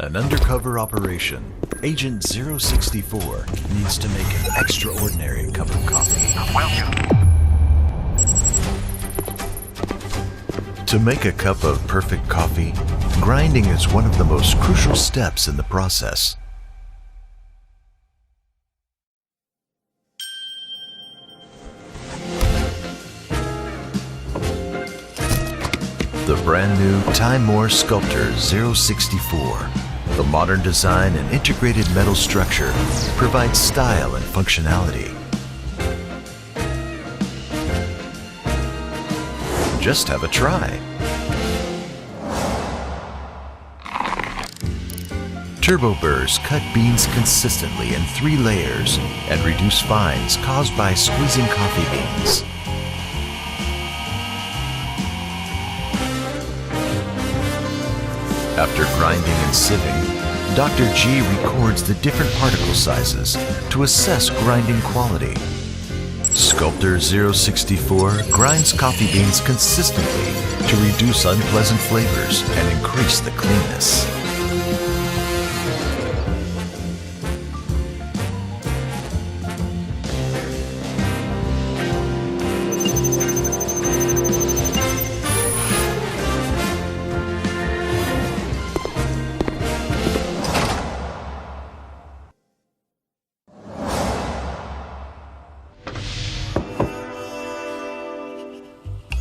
An undercover operation, Agent 064 needs to make an extraordinary cup of coffee. To make a cup of perfect coffee, grinding is one of the most crucial steps in the process. The brand new TIMEMORE Sculptor 064. The modern design and integrated metal structure provides style and functionality. Just have a try. Turbo burrs cut beans consistently in 3 layers and reduce fines caused by squeezing coffee beans. After grinding and sieving, Dr. G records the different particle sizes to assess grinding quality. Sculptor 064 grinds coffee beans consistently to reduce unpleasant flavors and increase the cleanness.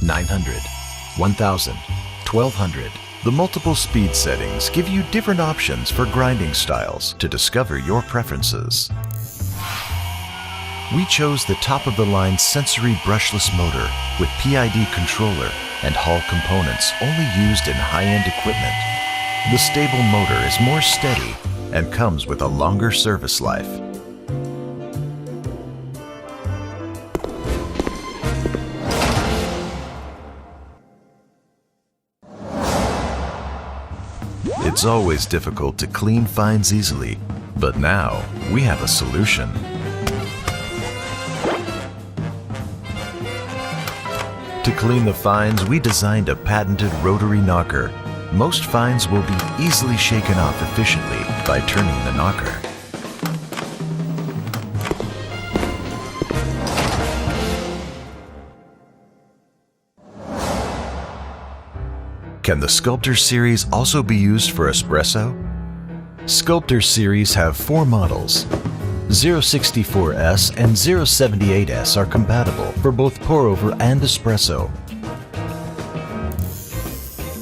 (900), 1000, 1200. The multiple speed settings give you different options for grinding styles to discover your preferences. We chose the top-of-the-line sensory brushless motor with PID controller and Hall components only used in high-end equipment. The stable motor is more steady and comes with a longer service life. It's always difficult to clean fines easily, but now we have a solution. To clean the fines, we designed a patented rotary knocker. Most fines will be easily shaken off efficiently by turning the knocker. Can the Sculptor series also be used for espresso? Sculptor series have 4 models. 064S and 078S are compatible for both pour-over and espresso,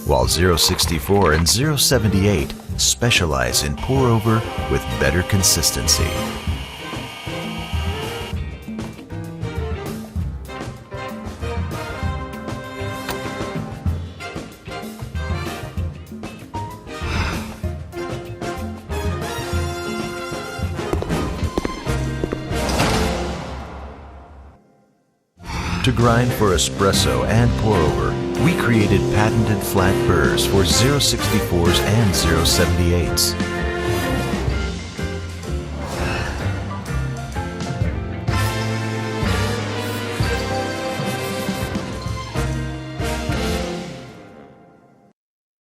while 064 and 078 specialize in pour-over with better consistency. To grind for espresso and pour-over, we created patented flat burrs for 064s and 078s.